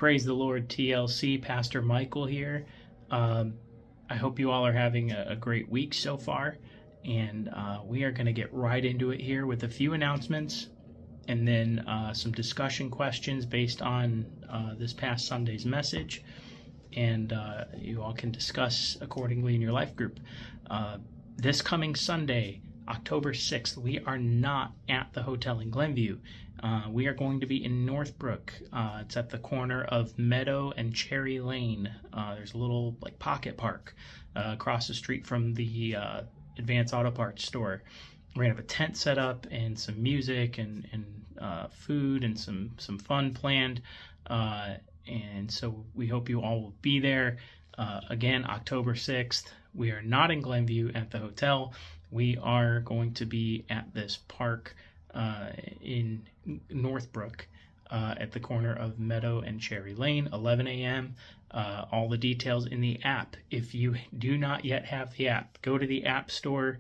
Praise the Lord, TLC. Pastor Michael here. I hope you all are having a great week so far, and we are going to get right into it here with a few announcements and then some discussion questions based on this past Sunday's message, and you all can discuss accordingly in your life group. This coming Sunday, October 6th, we are not at the hotel in Glenview. We are going to be in Northbrook. It's at the corner of Meadow and Cherry Lane. There's a little pocket park across the street from the Advanced Auto Parts store. We're gonna have a tent set up and some music and food and some fun planned. And so we hope you all will be there. Again, October 6th. We are not in Glenview at the hotel. We are going to be at this park in Northbrook at the corner of Meadow and Cherry Lane, 11 a.m. All the details in the app. If you do not yet have the app, go to the App Store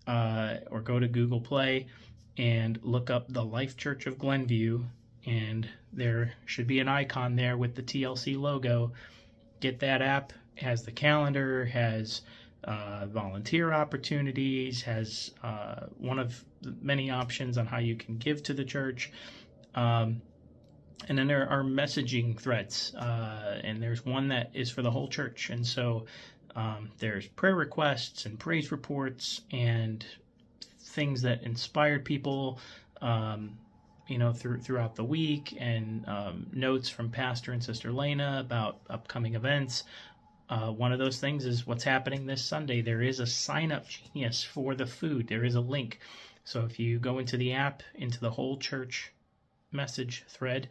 or go to Google Play and look up the Life Church of Glenview, and there should be an icon there with the TLC logo. Get that app. It has the calendar, has volunteer opportunities, has one of the many options on how you can give to the church. And then there are messaging threads, and there's one that is for the whole church. And so there's prayer requests and praise reports and things that inspired people, throughout the week, and notes from Pastor and Sister Lena about upcoming events. One of those things is what's happening this Sunday. There is a sign-up genius for the food. There is a link. So if you go into the app, into the whole church message thread,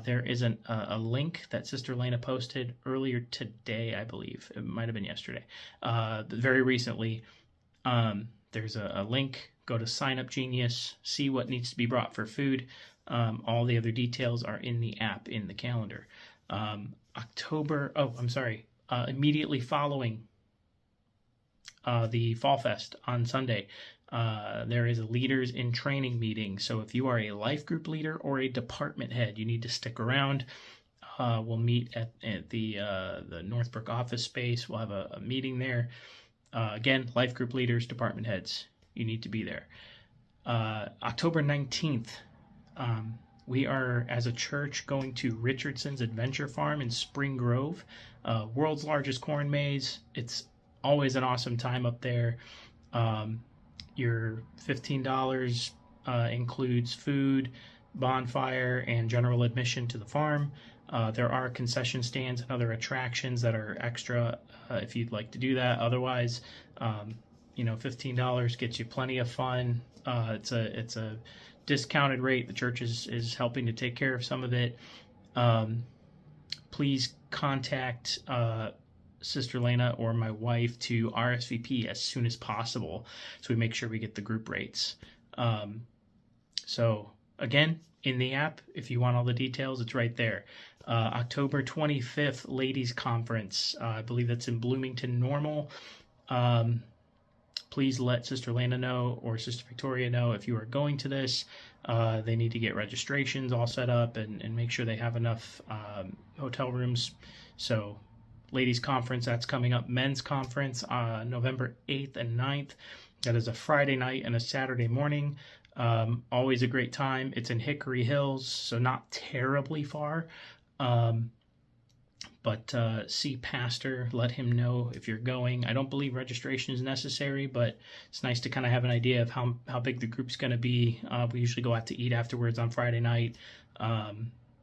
there is a link that Sister Lena posted earlier today, I believe. It might have been yesterday. Very recently, there's a link. Go to Sign Up Genius, see what needs to be brought for food. All the other details are in the app, in the calendar. Immediately following the Fall Fest on Sunday, there is a Leaders in Training meeting. So if you are a life group leader or a department head, you need to stick around. We'll meet at the Northbrook office space. We'll have a meeting there. Again, life group leaders, department heads, you need to be there. October 19th, we are, as a church, going to Richardson's Adventure Farm in Spring Grove, world's largest corn maze. It's always an awesome time up there. Your $15 includes food, bonfire, and general admission to the farm. There are concession stands and other attractions that are extra if you'd like to do that. Otherwise, $15 gets you plenty of fun. It's a discounted rate. The church is helping to take care of some of it. Please contact Sister Lena or my wife to RSVP as soon as possible, so we make sure we get the group rates. So again, in the app, if you want all the details, it's right there. October 25th, Ladies Conference. I believe that's in Bloomington Normal. Please let Sister Lena know or Sister Victoria know if you are going to this. They need to get registrations all set up and make sure they have enough hotel rooms. So Ladies Conference, that's coming up. Men's Conference, November 8th and 9th. That is a Friday night and a Saturday morning. Always a great time. It's in Hickory Hills, so not terribly far. But see Pastor, let him know if you're going. I don't believe registration is necessary, but it's nice to kind of have an idea of how big the group's going to be. We usually go out to eat afterwards on Friday night.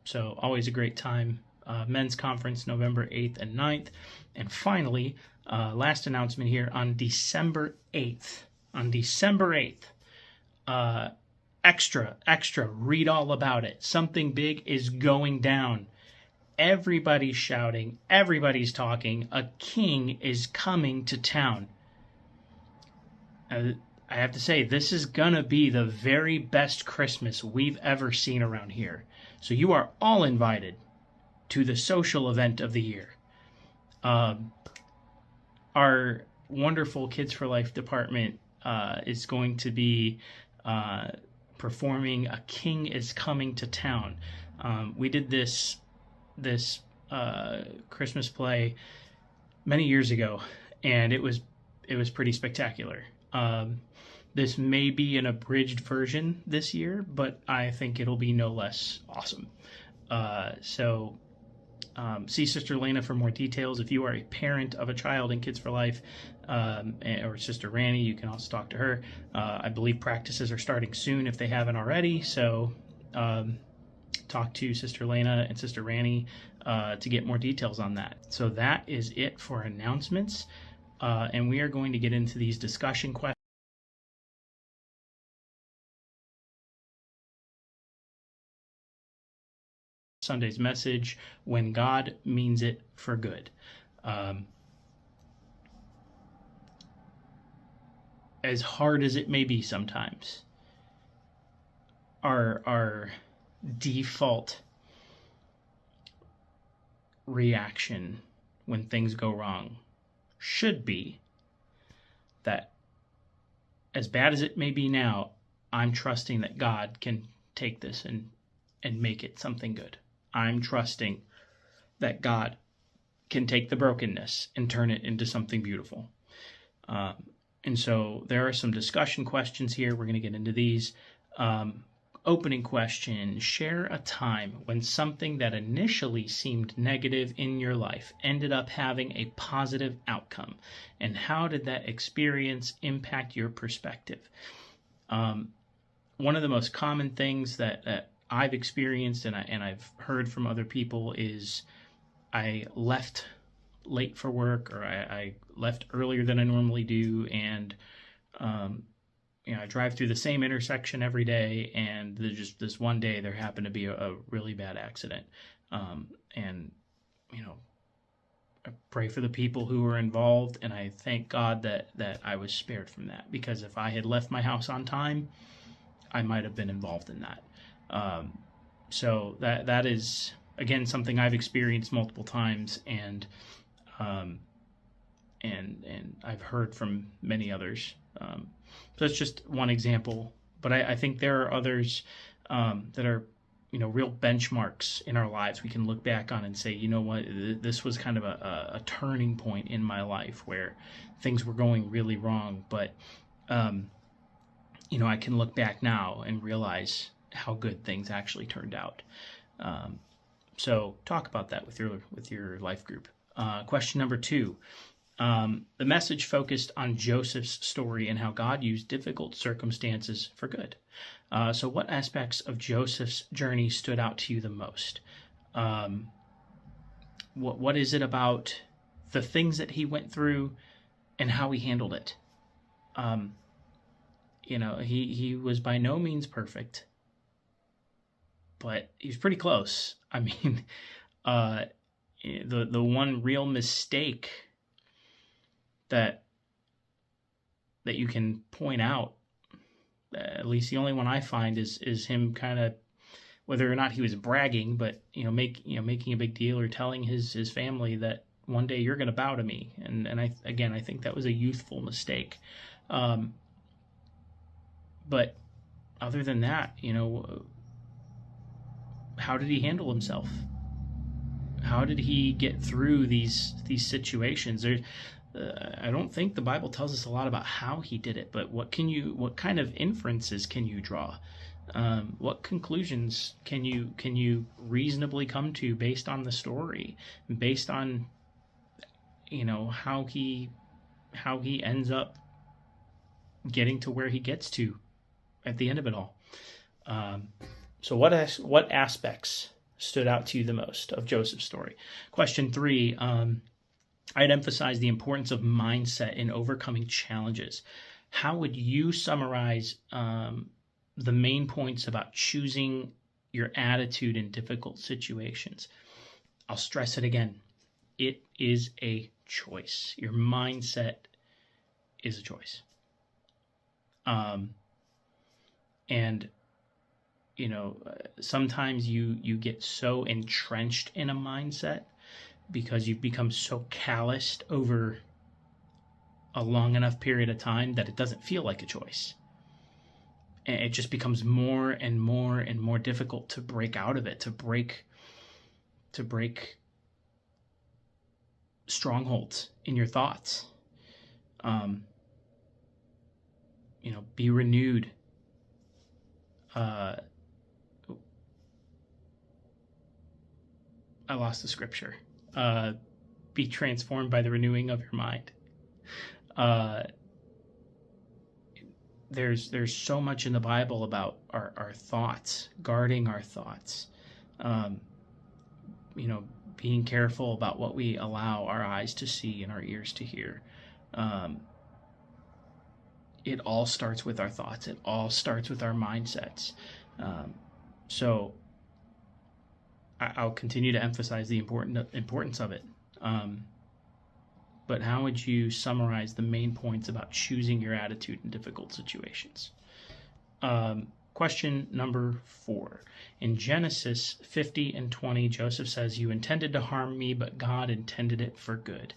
So always a great time. Men's Conference, November 8th and 9th. And finally, last announcement here, on December 8th. Extra, read all about it. Something big is going down. Everybody's shouting, everybody's talking. A king is coming to town. I have to say, this is going to be the very best Christmas we've ever seen around here. So you are all invited to the social event of the year. Our wonderful Kids for Life department is going to be performing A King is Coming to Town. We did this this Christmas play many years ago, and it was pretty spectacular. This may be an abridged version this year, but I think it'll be no less awesome. See Sister Lena for more details. If you are a parent of a child in Kids for Life, or Sister Ranny, you can also talk to her. I believe practices are starting soon if they haven't already, so talk to Sister Lena and Sister Ranny to get more details on that. So that is it for announcements, and we are going to get into these discussion questions. Sunday's message, when God means it for good. As hard as it may be sometimes, our default reaction when things go wrong should be that, as bad as it may be now, I'm trusting that God can take this and make it something good. I'm trusting that God can take the brokenness and turn it into something beautiful. And so there are some discussion questions here. We're going to get into these. Opening question: share a time when something that initially seemed negative in your life ended up having a positive outcome, and how did that experience impact your perspective? One of the most common things that I've experienced and I've heard from other people is I left late for work, or I left earlier than I normally do, and I drive through the same intersection every day, and just this one day there happened to be a really bad accident, and I pray for the people who were involved, and I thank God that I was spared from that, because if I had left my house on time, I might have been involved in that. So that is, again, something I've experienced multiple times, and I've heard from many others. So that's just one example, but I think there are others that are, real benchmarks in our lives we can look back on and say, you know what, this was kind of a turning point in my life where things were going really wrong, but I can look back now and realize how good things actually turned out. So talk about that with your life group. Question number 2. The message focused on Joseph's story and how God used difficult circumstances for good. So what aspects of Joseph's journey stood out to you the most? What is it about the things that he went through and how he handled it? He was by no means perfect, but he's pretty close. I mean, the one real mistake that you can point out, at least the only one I find, is him kind of, whether or not he was bragging, but making a big deal or telling his family that one day you're going to bow to me, and I think that was a youthful mistake. But other than that, how did he handle himself? How did he get through these situations? I don't think the Bible tells us a lot about how he did it, but what kind of inferences can you draw? What conclusions can you reasonably come to based on the story, based on how he ends up getting to where he gets to at the end of it all? So what aspects stood out to you the most of Joseph's story? Question 3, I'd emphasize the importance of mindset in overcoming challenges. How would you summarize the main points about choosing your attitude in difficult situations? I'll stress it again. It is a choice. Your mindset is a choice. And sometimes you get so entrenched in a mindset because you've become so calloused over a long enough period of time that it doesn't feel like a choice. And it just becomes more and more and more difficult to break out of it, to break to break strongholds in your thoughts. Be renewed. I lost the scripture. Be transformed by the renewing of your mind. There's so much in the Bible about our thoughts, guarding our thoughts. Being careful about what we allow our eyes to see and our ears to hear. It all starts with our thoughts. It all starts with our mindsets. So I'll continue to emphasize the importance of it. But how would you summarize the main points about choosing your attitude in difficult situations? Question number 4. In Genesis 50 and 20, Joseph says, "You intended to harm me, but God intended it for good.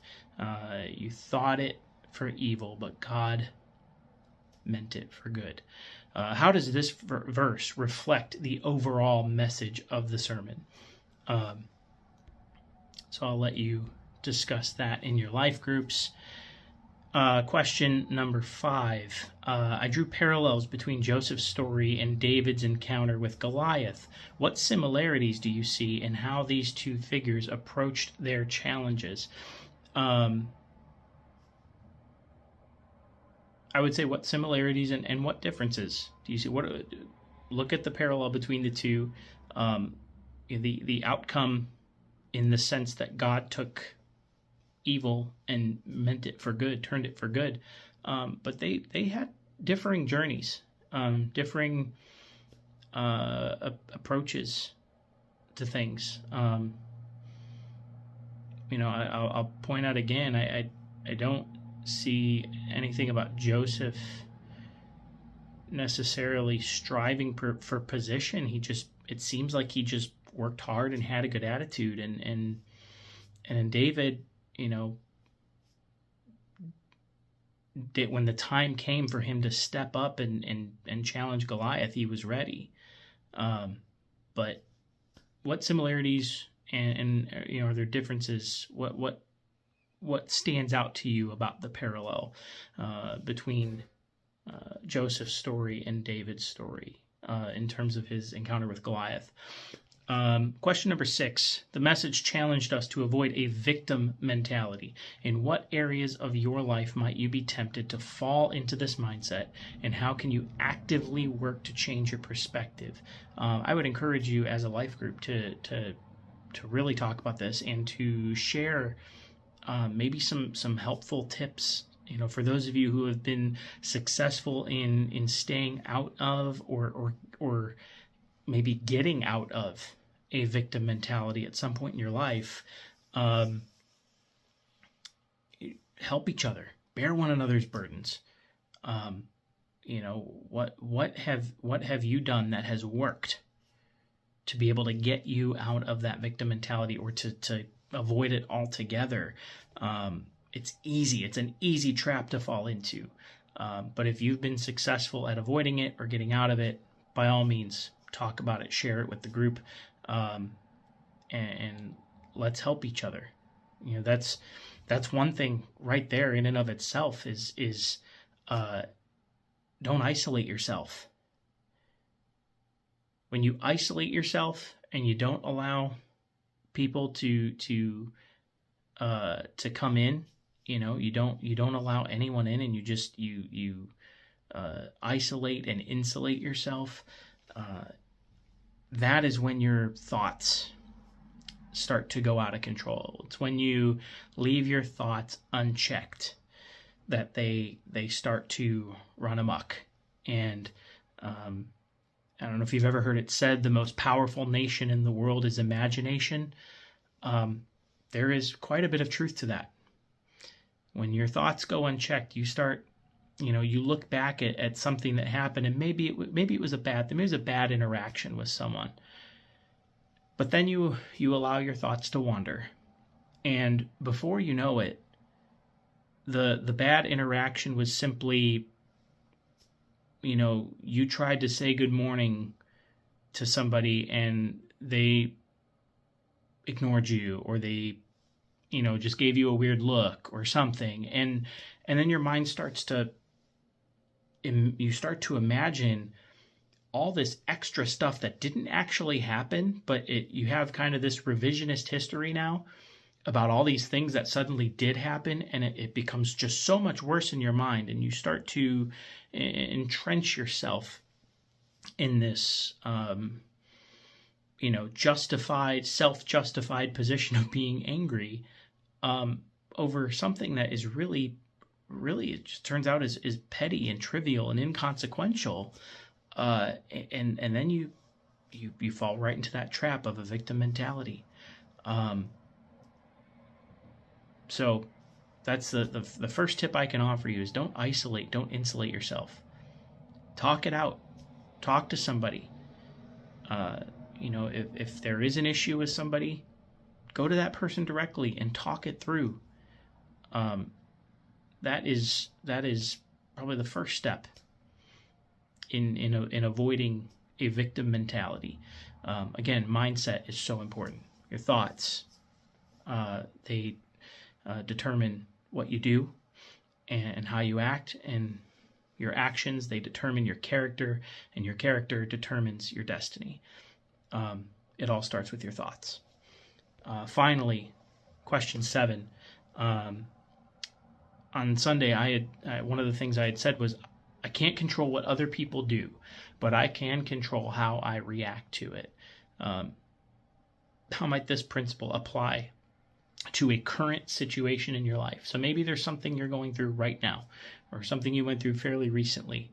You thought it for evil, but God meant it for good." How does this verse reflect the overall message of the sermon? So I'll let you discuss that in your life groups. Question number 5. I drew parallels between Joseph's story and David's encounter with Goliath. What similarities do you see in how these two figures approached their challenges? I would say what similarities and what differences do you see? Look at the parallel between the two. The outcome, in the sense that God took evil and meant it for good, turned it for good. But they had differing journeys, differing approaches to things. I'll point out again, I don't see anything about Joseph necessarily striving for position. It seems like he just worked hard and had a good attitude. And in David, when the time came for him to step up and challenge Goliath, he was ready. But what similarities and are there differences? What stands out to you about the parallel between Joseph's story and David's story in terms of his encounter with Goliath? Question number 6. The message challenged us to avoid a victim mentality. In what areas of your life might you be tempted to fall into this mindset, and how can you actively work to change your perspective? I would encourage you as a life group to really talk about this and to share maybe some helpful tips. For those of you who have been successful in staying out of or maybe getting out of a victim mentality at some point in your life, help each other, bear one another's burdens. What have you done that has worked to be able to get you out of that victim mentality, or to avoid it altogether? It's easy. It's an easy trap to fall into. But if you've been successful at avoiding it or getting out of it, by all means, talk about it, share it with the group, and let's help each other. That's one thing right there in and of itself is don't isolate yourself. When you isolate yourself and you don't allow people to come in, you don't allow anyone in, and you isolate and insulate yourself. That is when your thoughts start to go out of control. It's when you leave your thoughts unchecked that they start to run amok. And I don't know if you've ever heard it said, the most powerful nation in the world is imagination. There is quite a bit of truth to that. When your thoughts go unchecked, you start, you look back at something that happened, and maybe it was a bad interaction with someone. But then you allow your thoughts to wander, and before you know it, the bad interaction was simply, you tried to say good morning to somebody, and they ignored you, or they, just gave you a weird look or something. And then your mind starts to, you start to imagine all this extra stuff that didn't actually happen, but you have kind of this revisionist history now about all these things that suddenly did happen, and it becomes just so much worse in your mind, and you start to entrench yourself in this self-justified position of being angry over something that is really, it just turns out is petty and trivial and inconsequential. And then you fall right into that trap of a victim mentality. So that's the first tip I can offer you is don't insulate yourself. Talk it out. Talk to somebody. If there is an issue with somebody, go to that person directly and talk it through. That is probably the first step in avoiding a victim mentality. Again, mindset is so important. Your thoughts, they determine what you do and how you act, and your actions, they determine your character, and your character determines your destiny. It all starts with your thoughts. Finally, question 7. On Sunday, I one of the things I had said was, I can't control what other people do, but I can control how I react to it. How might this principle apply to a current situation in your life? So maybe there's something you're going through right now, or something you went through fairly recently,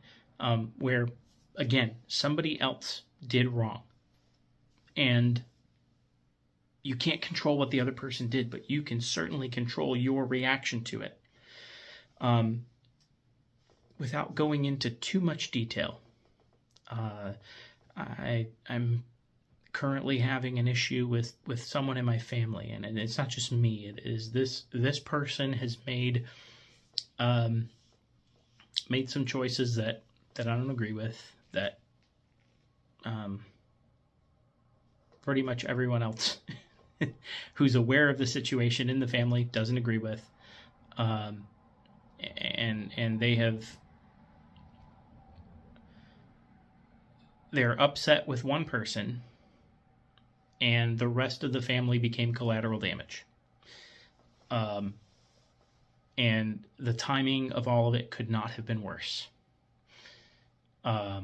where, again, somebody else did wrong. And you can't control what the other person did, but you can certainly control your reaction to it. Without going into too much detail, I'm currently having an issue with someone in my family, and it's not just me. It is this person has made some choices that I don't agree with, that pretty much everyone else who's aware of the situation in the family doesn't agree with, and they're upset with one person, and the rest of the family became collateral damage. And the timing of all of it could not have been worse. I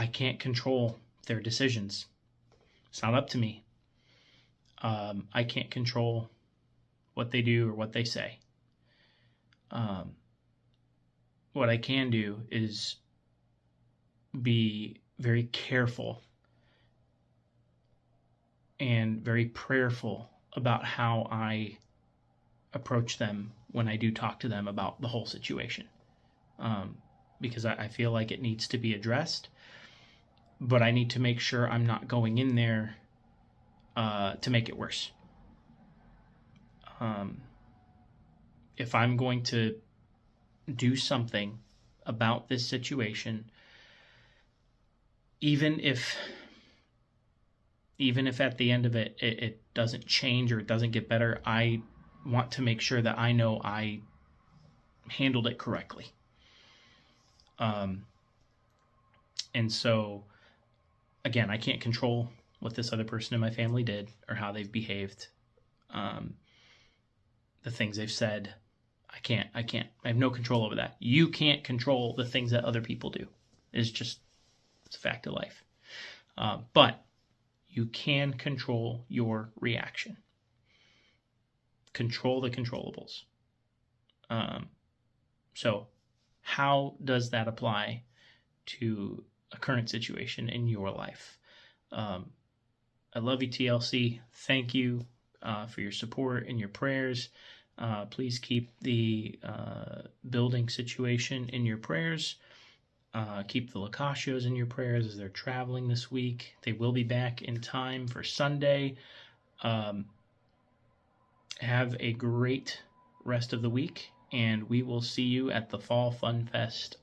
can't control their decisions. It's not up to me. I can't control what they do or what they say. What I can do is be very careful and very prayerful about how I approach them when I do talk to them about the whole situation. Because I feel like it needs to be addressed, but I need to make sure I'm not going in there to make it worse. If I'm going to do something about this situation, even if at the end of it doesn't change or it doesn't get better, I want to make sure that I know I handled it correctly. And so, again, I can't control what this other person in my family did or how they've behaved, the things they've said. I have no control over that. You can't control the things that other people do. It's a fact of life. But you can control your reaction. Control the controllables. So how does that apply to a current situation in your life? I love you, TLC. Thank you for your support and your prayers. Please keep the building situation in your prayers. Keep the Lacasios in your prayers as they're traveling this week. They will be back in time for Sunday. Have a great rest of the week, and we will see you at the Fall Fun Fest